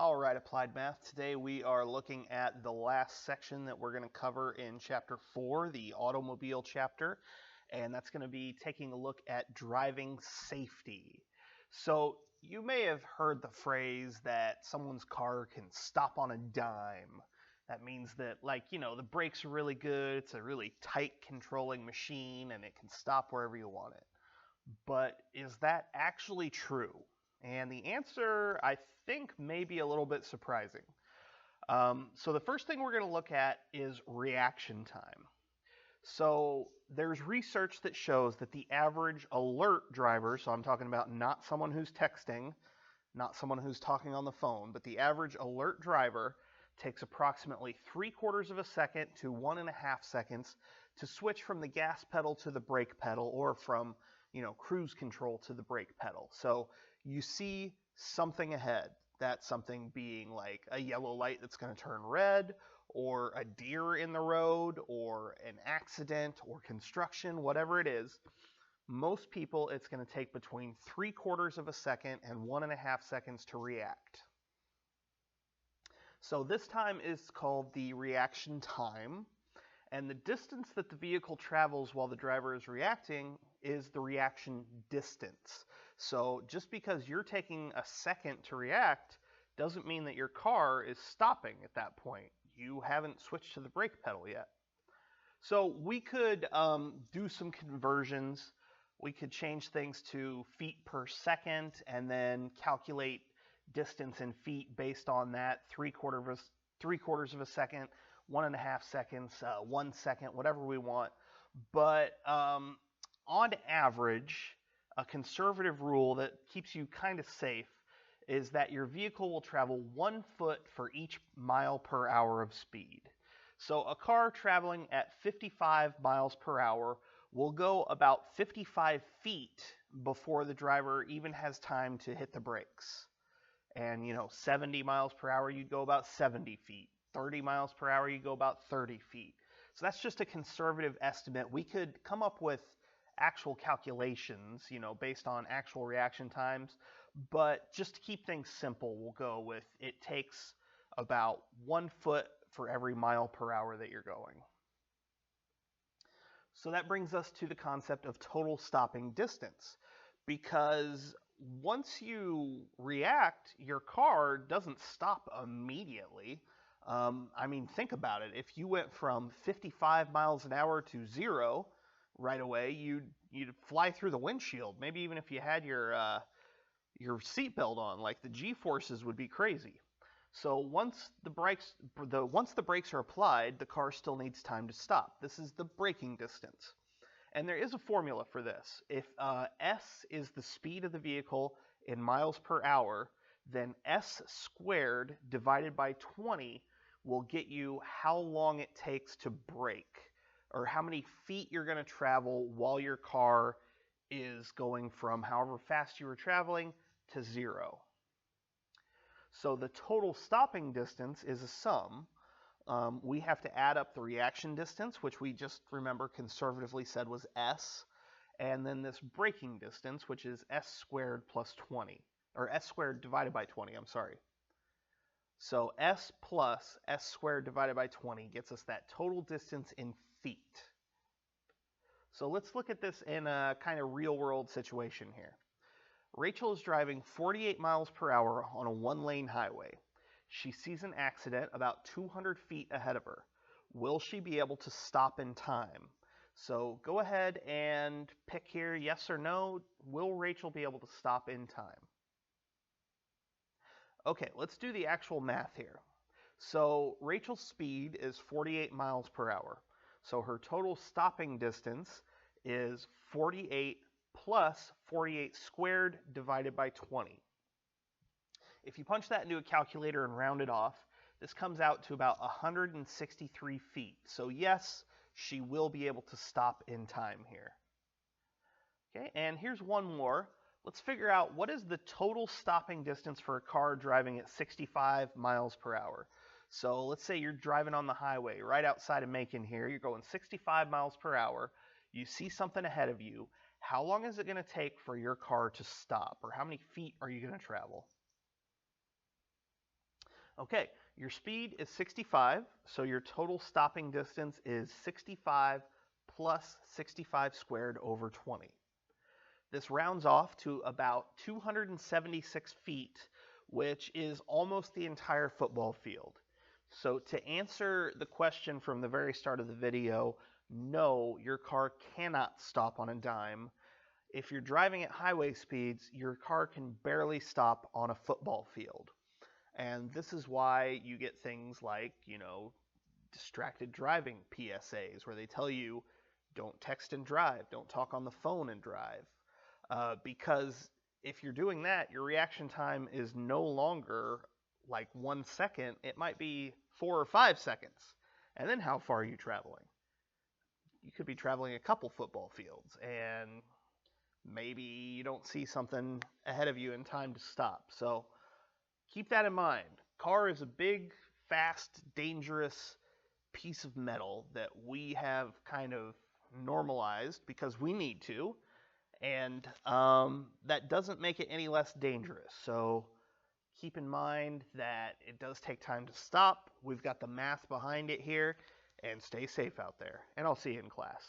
All right, Applied Math. Today we are looking at the last section that we're going to cover in Chapter 4, the automobile chapter, and that's going to be taking a look at driving safety. So you may have heard the phrase that someone's car can stop on a dime. That means that, the brakes are really good, it's a really tight controlling machine, and it can stop wherever you want it. But is that actually true? And the answer, I think, may be a little bit surprising. So the first thing we're going to look at is reaction time. So there's research that shows that the average alert driver, so I'm talking about not someone who's texting, not someone who's talking on the phone, but the average alert driver takes approximately 3/4 of a second to 1.5 seconds to switch from the gas pedal to the brake pedal, or from cruise control to the brake pedal. So you see something ahead. That something being like a yellow light that's going to turn red, or a deer in the road, or an accident, or construction, whatever it is. Most people, it's going to take between 3/4 of a second and 1.5 seconds to react. So this time is called the reaction time. And the distance that the vehicle travels while the driver is reacting is the reaction distance. So just because you're taking a second to react doesn't mean that your car is stopping at that point. You haven't switched to the brake pedal yet. So we could do some conversions. We could change things to feet per second and then calculate distance in feet based on that. 3/4 of a second, 1.5 seconds, 1 second, whatever we want. But on average, a conservative rule that keeps you kind of safe is that your vehicle will travel 1 foot for each mile per hour of speed. So a car traveling at 55 miles per hour will go about 55 feet before the driver even has time to hit the brakes. And 70 miles per hour, you'd go about 70 feet. 30 miles per hour, you go about 30 feet. So that's just a conservative estimate. We could come up with actual calculations, based on actual reaction times. But just to keep things simple, we'll go with it takes about 1 foot for every mile per hour that you're going. So that brings us to the concept of total stopping distance. Because once you react, your car doesn't stop immediately. Think about it. If you went from 55 miles an hour to 0 right away, you'd fly through the windshield. Maybe even if you had your seatbelt on, like the G-forces would be crazy. So once the brakes are applied, the car still needs time to stop. This is the braking distance. And there is a formula for this. If S is the speed of the vehicle in miles per hour, then S squared divided by 20 will get you how long it takes to brake, or how many feet you're going to travel while your car is going from however fast you were traveling to 0. So the total stopping distance is a sum. We have to add up the reaction distance, which we just remember conservatively said was S, and then this braking distance, which is S squared plus 20, or S squared divided by 20, I'm sorry. So S plus S squared divided by 20 gets us that total distance in feet. So let's look at this in a kind of real-world situation here. Rachel is driving 48 miles per hour on a one-lane highway. She sees an accident about 200 feet ahead of her. Will she be able to stop in time? So go ahead and pick here, yes or no. Will Rachel be able to stop in time? Okay, let's do the actual math here. So Rachel's speed is 48 miles per hour. So her total stopping distance is 48 plus 48 squared divided by 20. If you punch that into a calculator and round it off, this comes out to about 163 feet. So yes, she will be able to stop in time here. Okay, and here's one more. Let's figure out what is the total stopping distance for a car driving at 65 miles per hour. So let's say you're driving on the highway right outside of Macon here. You're going 65 miles per hour. You see something ahead of you. How long is it going to take for your car to stop? Or how many feet are you going to travel? Okay, your speed is 65, so your total stopping distance is 65 plus 65 squared over 20. This rounds off to about 276 feet, which is almost the entire football field. So to answer the question from the very start of the video, no, your car cannot stop on a dime. If you're driving at highway speeds, your car can barely stop on a football field. And this is why you get things like, distracted driving PSAs, where they tell you, don't text and drive, don't talk on the phone and drive. Because if you're doing that, your reaction time is no longer like 1 second, it might be 4 or 5 seconds. And then how far are you traveling? You could be traveling a couple football fields, and maybe you don't see something ahead of you in time to stop. So keep that in mind. Car is a big, fast, dangerous piece of metal that we have kind of normalized because we need to, and that doesn't make it any less dangerous. So keep in mind that it does take time to stop. We've got the math behind it here, and stay safe out there. And I'll see you in class.